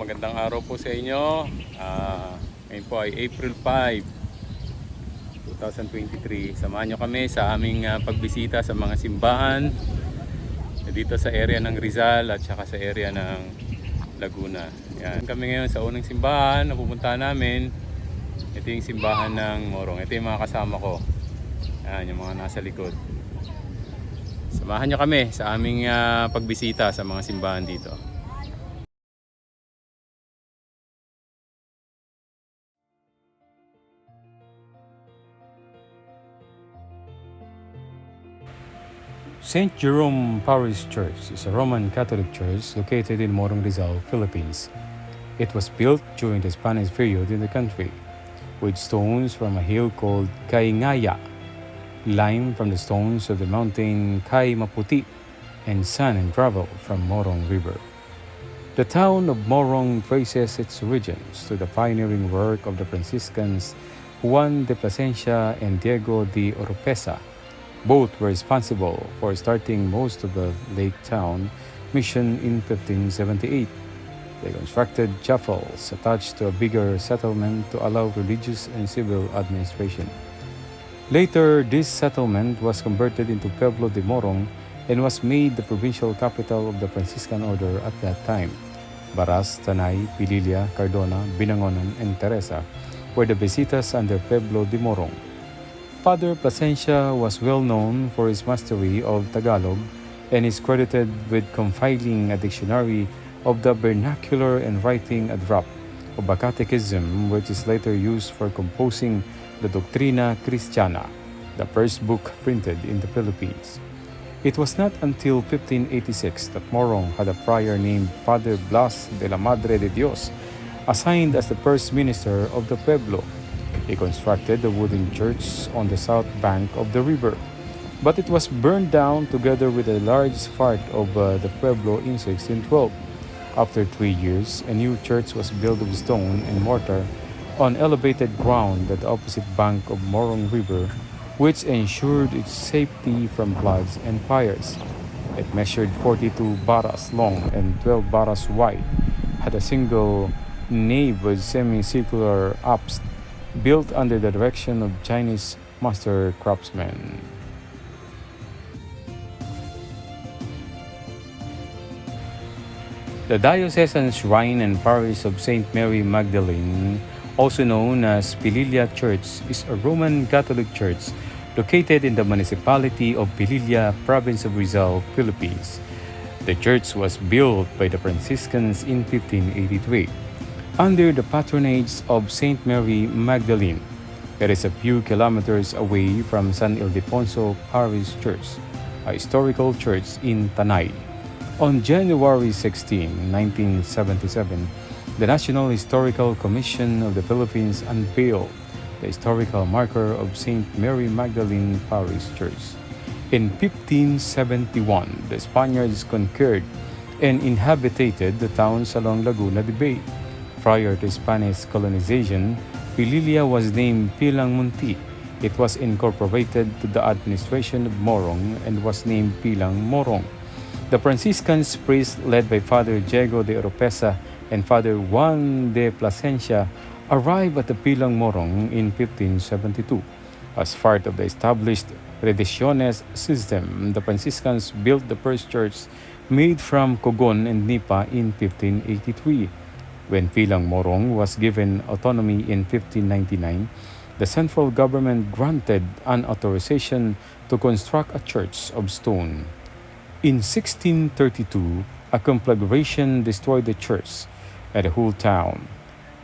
magandang araw po sa inyo. Ngayon po ay April 5, 2023. Samahan nyo kami sa aming pagbisita sa mga simbahan dito sa area ng Rizal at saka sa area ng Laguna. Yan. Kami ngayon sa unang simbahan na pupuntahan namin. Ito yung simbahan ng Morong. Ito yung mga kasama ko. Yan, yung mga nasa likod. Samahan nyo kami sa aming pagbisita sa mga simbahan dito. St. Jerome Parish Church is a Roman Catholic church located in Morong, Rizal, Philippines. It was built during the Spanish period in the country, with stones from a hill called Kaingaya, lime from the stones of the mountain Kai Maputi, and sand and gravel from Morong River. The town of Morong traces its origins to the pioneering work of the Franciscans Juan de Plasencia and Diego de Oropesa. Both were responsible for starting most of the Lake Town mission in 1578. They constructed chapels attached to a bigger settlement to allow religious and civil administration. Later, this settlement was converted into Pueblo de Morong and was made the provincial capital of the Franciscan order at that time. Baras, Tanay, Pililla, Cardona, Binangonan, and Teresa were the Visitas under Pueblo de Morong. Father Plasencia was well known for his mastery of Tagalog and is credited with compiling a dictionary of the vernacular and writing a draft of a catechism which is later used for composing the Doctrina Christiana, the first book printed in the Philippines. It was not until 1586 that Morong had a prior named Father Blas de la Madre de Dios assigned as the first minister of the Pueblo. He constructed a wooden church on the south bank of the river, but it was burned down together with a large part of the Pueblo in 1612. After 3 years, a new church was built of stone and mortar on elevated ground at the opposite bank of Morong River, which ensured its safety from floods and fires. It measured 42 baras long and 12 baras wide, had a single nave with semicircular apse, built under the direction of Chinese master craftsmen. The diocesan shrine and parish of St. Mary Magdalene, also known as Pililla Church, is a Roman Catholic church located in the municipality of Pililla, province of Rizal, Philippines. The church was built by the Franciscans in 1583. Under the patronage of St. Mary Magdalene. It is a few kilometers away from San Ildefonso Parish Church, a historical church in Tanay. On January 16, 1977, the National Historical Commission of the Philippines unveiled the historical marker of St. Mary Magdalene Parish Church. In 1571, the Spaniards conquered and inhabited the towns along Laguna de Bay. Prior to Spanish colonization, Pililla was named Pilang Munti. It was incorporated to the administration of Morong and was named Pilang Morong. The Franciscans priests led by Father Diego de Oropesa and Father Juan de Plasencia arrived at the Pilang Morong in 1572. As part of the established Redenciones system, the Franciscans built the first church made from Cogon and Nipa in 1583. When Pilang Morong was given autonomy in 1599, the central government granted an authorization to construct a church of stone. In 1632, a conflagration destroyed the church and the whole town.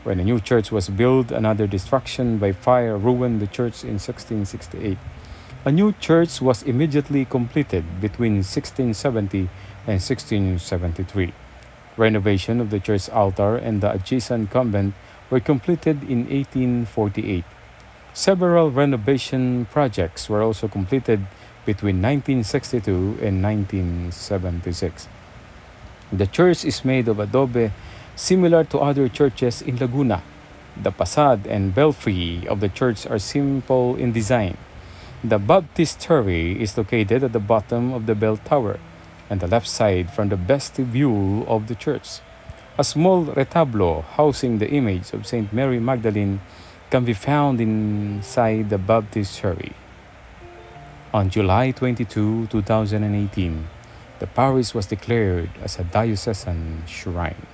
When a new church was built, another destruction by fire ruined the church in 1668. A new church was immediately completed between 1670 and 1673. Renovation of the church altar and the adjacent convent were completed in 1848. Several renovation projects were also completed between 1962 and 1976. The church is made of adobe similar to other churches in Laguna. The facade and belfry of the church are simple in design. The baptistery is located at the bottom of the bell tower and the left side from the vestibule of the church. A small retablo housing the image of Saint Mary Magdalene can be found inside the baptistry. On July 22, 2018, the parish was declared as a diocesan shrine.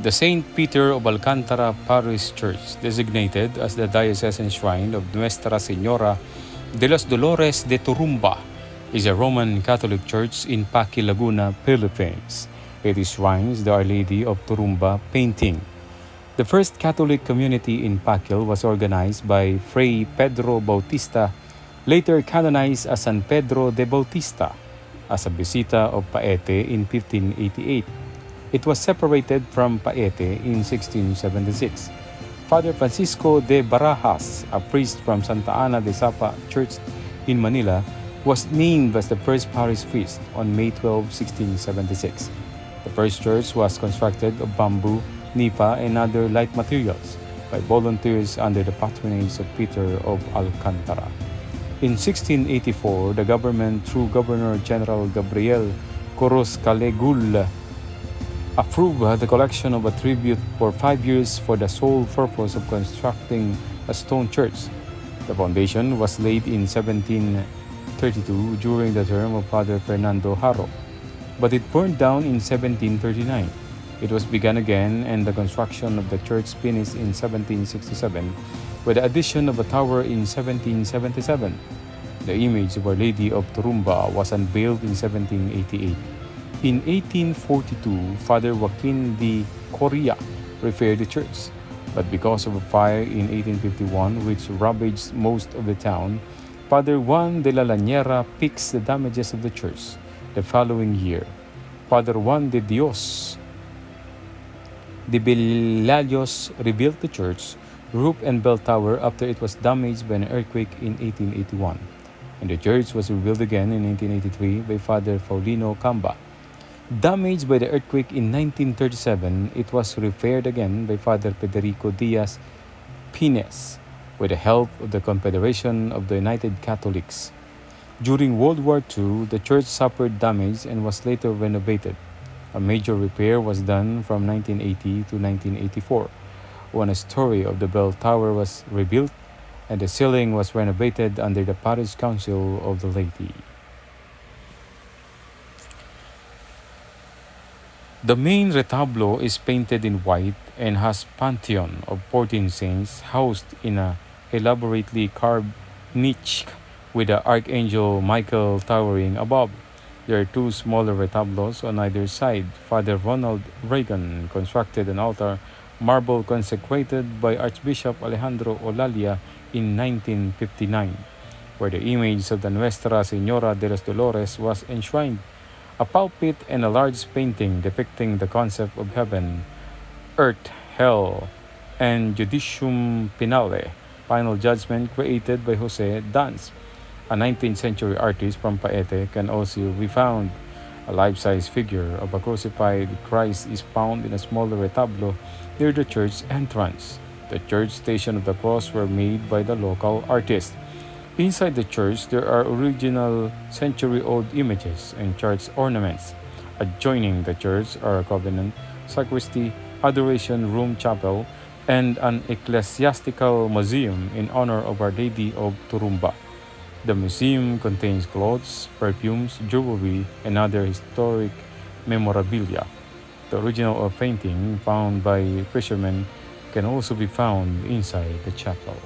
The St. Peter of Alcantara Parish Church, designated as the diocesan shrine of Nuestra Señora de los Dolores de Turumba, is a Roman Catholic church in Paki, Laguna, Philippines. It shrines the Our Lady of Turumba painting. The first Catholic community in Pakil was organized by Fray Pedro Bautista, later canonized as San Pedro de Bautista, as a Visita of Paete in 1588. It was separated from Paete in 1676. Father Francisco de Barajas, a priest from Santa Ana de Sapa Church in Manila, was named as the first parish priest on May 12, 1676. The first church was constructed of bamboo, nipa, and other light materials by volunteers under the patronage of Peter of Alcantara. In 1684, the government, through Governor General Gabriel Coros Calegul, approved the collection of a tribute for 5 years for the sole purpose of constructing a stone church. The foundation was laid in 1732 during the term of Father Fernando Haro, but it burned down in 1739. It was begun again, and the construction of the church finished in 1767 with the addition of a tower in 1777. The image of Our Lady of Turumba was unveiled in 1788. In 1842, Father Joaquin de Correa repaired the church, but because of a fire in 1851 which ravaged most of the town, Father Juan de la Lañera fixed the damages of the church. The following year, Father Juan de Dios de Bellalios rebuilt the church, roof and bell tower after it was damaged by an earthquake in 1881, and the church was rebuilt again in 1883 by Father Paulino Camba. Damaged by the earthquake in 1937, it was repaired again by Father Federico Diaz Pines with the help of the Confederation of the United Catholics. During World War II, the church suffered damage and was later renovated. A major repair was done from 1980 to 1984, when a story of the bell tower was rebuilt and the ceiling was renovated under the Parish Council of the laity. The main retablo is painted in white and has pantheon of 14 saints housed in a elaborately carved niche with the Archangel Michael towering above. There are two smaller retablos on either side. Father Ronald Reagan constructed an altar marble consecrated by Archbishop Alejandro Olalia in 1959, where the image of the Nuestra Señora de los Dolores was enshrined. A pulpit and a large painting depicting the concept of heaven, earth, hell, and judicium finale Final Judgment, created by Jose Danz, a 19th century artist from Paete, can also be found. A life-size figure of a crucified Christ is found in a smaller retablo near the church entrance. The church station of the cross were made by the local artist. Inside the church, there are original century-old images and church ornaments. Adjoining the church are a covenant sacristy, adoration room chapel, and an ecclesiastical museum in honor of Our Lady of Turumba. The museum contains clothes, perfumes, jewelry, and other historic memorabilia. The original of painting found by fishermen can also be found inside the chapel.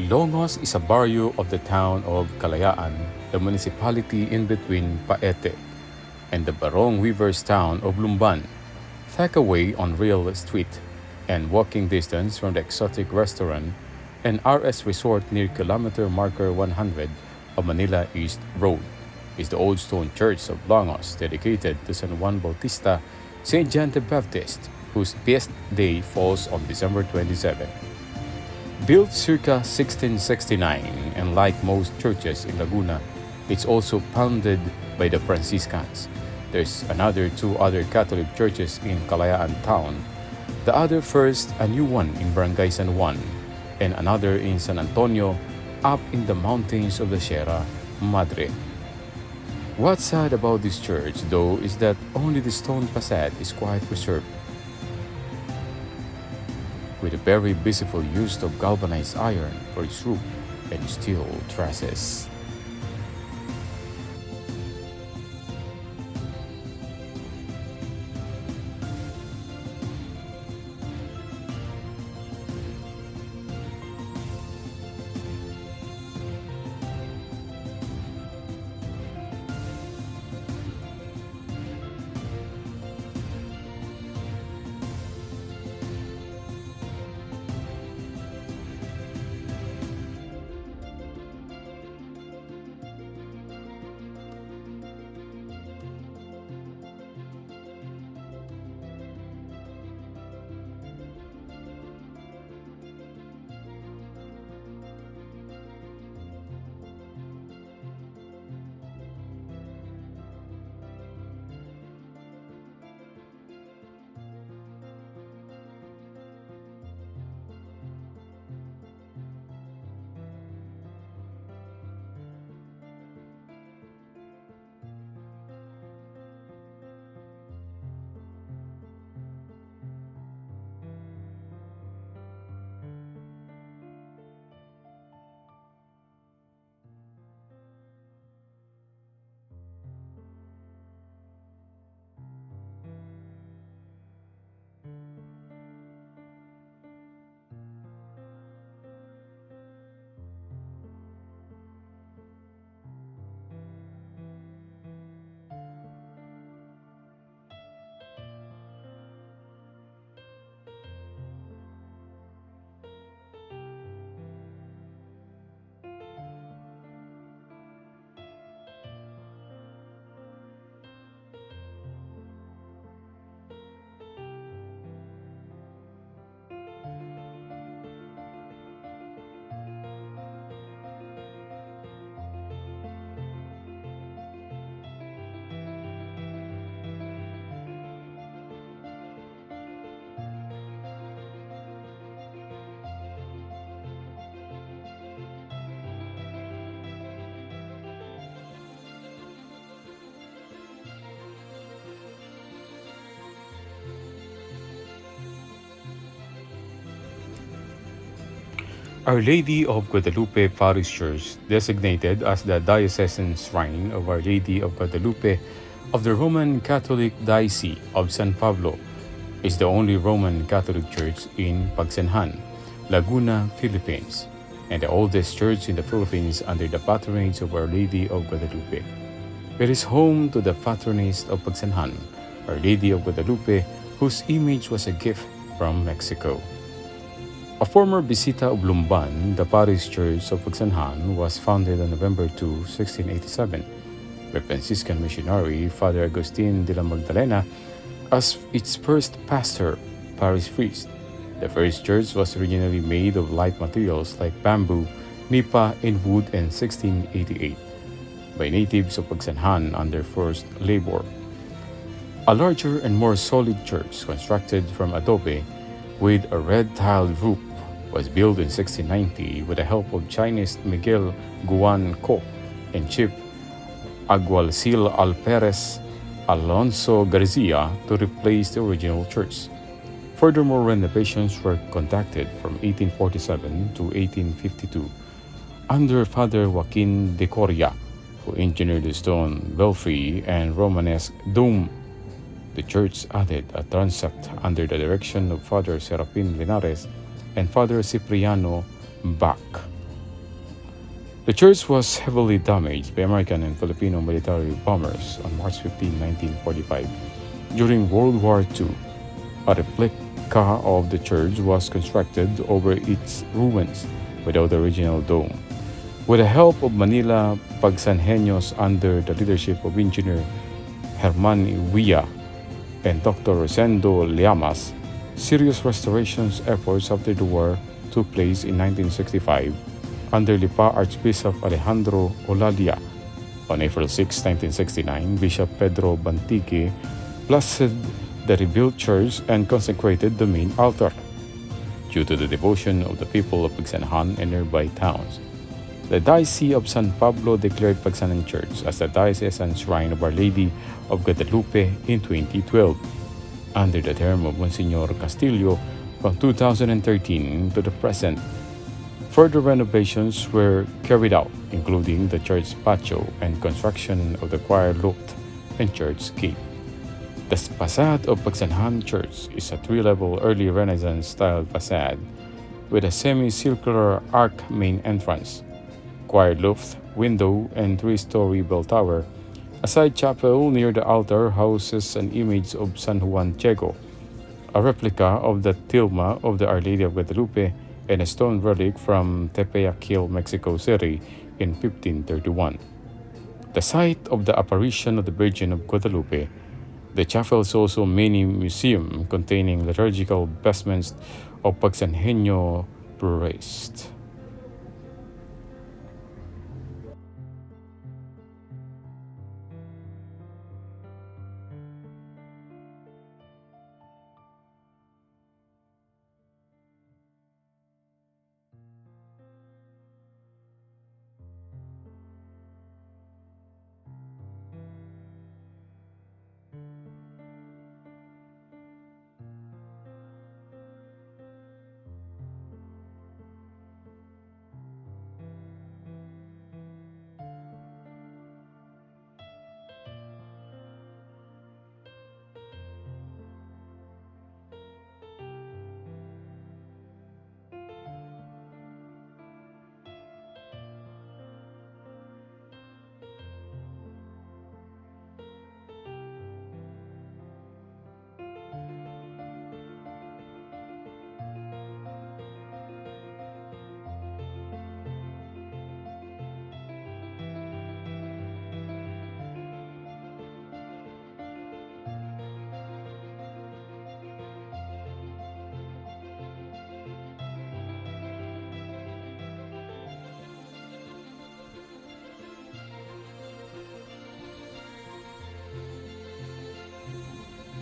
Longos is a barrio of the town of Kalayaan, the municipality in between Paete and the Barong Weavers town of Lumban, tucked away on Real Street and walking distance from the exotic restaurant and RS Resort near kilometer marker 100 of Manila East Road, is the old stone church of Longos dedicated to San Juan Bautista, St. John the Baptist, whose feast day falls on December 27. Built circa 1669, and like most churches in Laguna, it's also founded by the Franciscans. There's two other Catholic churches in Kalayaan town. The other first, a new one in Barangay San Juan, and another in San Antonio, up in the mountains of the Sierra Madre. What's sad about this church, though, is that only the stone facade is quite preserved, with a very beautiful use of galvanized iron for its roof and steel trusses. Our Lady of Guadalupe Parish Church, designated as the diocesan shrine of Our Lady of Guadalupe of the Roman Catholic Diocese of San Pablo, is the only Roman Catholic church in Pagsanhan, Laguna, Philippines, and the oldest church in the Philippines under the patronage of Our Lady of Guadalupe. It is home to the patroness of Pagsanhan, Our Lady of Guadalupe, whose image was a gift from Mexico. A former Visita of Lumban, the parish church of Pagsanhan was founded on November 2, 1687, by Franciscan missionary Father Agustin de la Magdalena as its first pastor, parish priest. The first church was originally made of light materials like bamboo, nipa, and wood in 1688 by natives of Pagsanhan under forced labor. A larger and more solid church constructed from adobe with a red tiled roof was built in 1690 with the help of Chinese Miguel Guan Co and Chief Alguacil Alperes Alonso Garcia to replace the original church. Furthermore, renovations were conducted from 1847 to 1852 under Father Joaquin de Coria, who engineered the stone belfry and Romanesque dome. The church added a transept under the direction of Father Serapin Linares and Father Cipriano Bach. The church was heavily damaged by American and Filipino military bombers on March 15, 1945. During World War II, a replica of the church was constructed over its ruins without the original dome. With the help of Manila Pagsanheños under the leadership of Engineer Herman Villa and Dr. Rosendo Llamas, serious restorations efforts after the war took place in 1965 under Lipa Archbishop Alejandro Olalia. On April 6, 1969, Bishop Pedro Bantique blessed the rebuilt church and consecrated the main altar. Due to the devotion of the people of Pagsanhan and nearby towns, the Diocese of San Pablo declared Pagsanhan Church as the diocesan shrine of Our Lady of Guadalupe in 2012, under the term of Monsignor Castillo from 2013 to the present. Further renovations were carried out, including the church patio and construction of the choir loft and church gate. The facade of Pagsanhan Church is a three-level early Renaissance-style facade with a semicircular arch main entrance, choir loft, window, and three-story bell tower. A side chapel near the altar houses an image of San Juan Ciego, a replica of the tilma of the Our Lady of Guadalupe, and a stone relic from Tepeyac, Mexico City in 1531. The site of the apparition of the Virgin of Guadalupe, the chapel is also a mini museum containing liturgical vestments of Pagsanheño priest.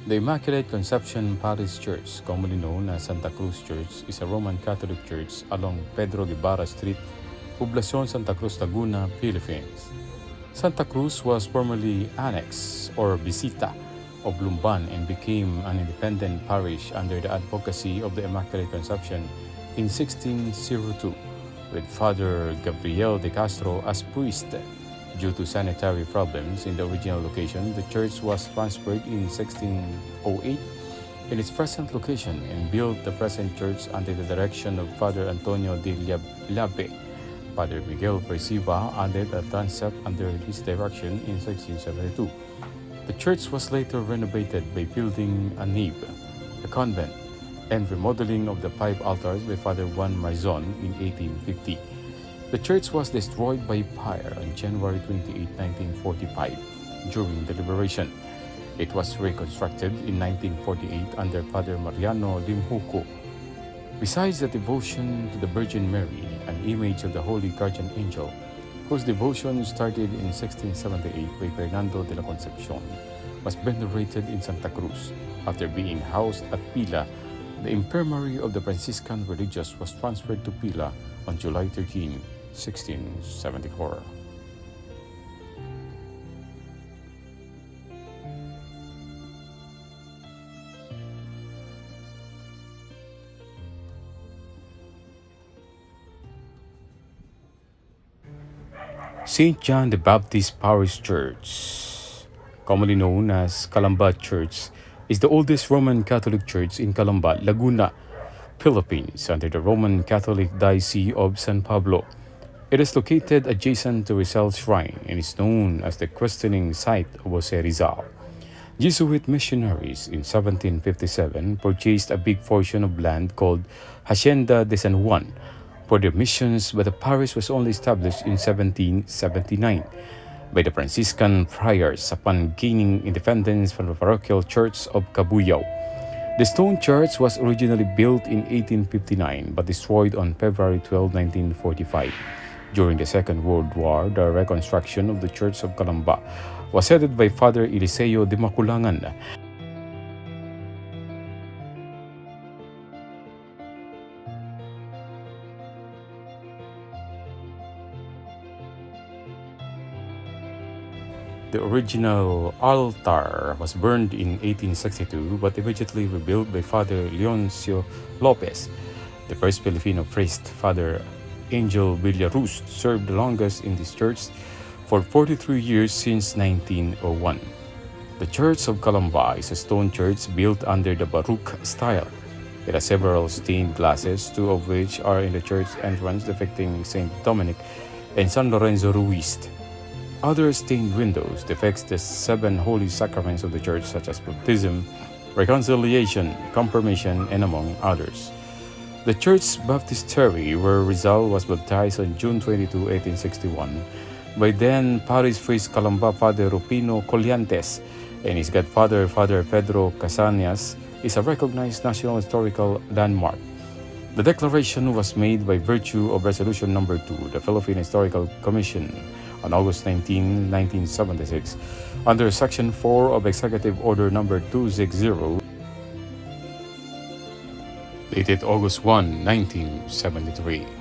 The Immaculate Conception Parish Church, commonly known as Santa Cruz Church, is a Roman Catholic church along Pedro Guevara Street, Poblacion Santa Cruz, Laguna, Philippines. Santa Cruz was formerly annex or Visita of Lumban and became an independent parish under the advocacy of the Immaculate Conception in 1602 with Father Gabriel de Castro as priest. Due to sanitary problems in the original location, the church was transferred in 1608 in its present location and built the present church under the direction of Father Antonio de Labe. Father Miguel Perciva added a transept under his direction in 1672. The church was later renovated by building a nave, a convent, and remodeling of the 5 altars by Father Juan Marzon in 1850. The church was destroyed by fire on January 28, 1945 during the liberation. It was reconstructed in 1948 under Father Mariano Limhuco. Besides the devotion to the Virgin Mary, an image of the Holy Guardian Angel, whose devotion started in 1678 by Fernando de la Concepcion, was venerated in Santa Cruz. After being housed at Pila, the infirmary of the Franciscan religious was transferred to Pila on July 13, 1674. St. John the Baptist Parish Church, commonly known as Calamba Church, is the oldest Roman Catholic church in Calamba, Laguna, Philippines, under the Roman Catholic Diocese of San Pablo. It is located adjacent to Rizal's shrine and is known as the questioning site of Jose Rizal. Jesuit missionaries in 1757 purchased a big portion of land called Hacienda de San Juan for their missions, but the parish was only established in 1779 by the Franciscan friars upon gaining independence from the parochial church of Cabuyao. The stone church was originally built in 1859 but destroyed on February 12, 1945. During the Second World War, the reconstruction of the Church of Calamba was headed by Father Eliseo de Maculangan. The original altar was burned in 1862 but immediately rebuilt by Father Leoncio Lopez. The first Filipino priest, Father Angel Villaruz, served the longest in this church for 43 years since 1901. The Church of Calamba is a stone church built under the Baroque style. It has several stained glasses, 2 of which are in the church entrance depicting Saint Dominic and San Lorenzo Ruiz. Other stained windows depict the 7 holy sacraments of the church, such as baptism, reconciliation, confirmation, and among others. The church's baptistry, where Rizal was baptized on June 22, 1861, by then parish priest Calamba Father Rupino Colliantes and his godfather Father Pedro Casañas, is a recognized national historical landmark. The declaration was made by virtue of Resolution No. 2, the Philippine Historical Commission, on August 19, 1976, under Section 4 of Executive Order No. 260, dated August 1, 1973.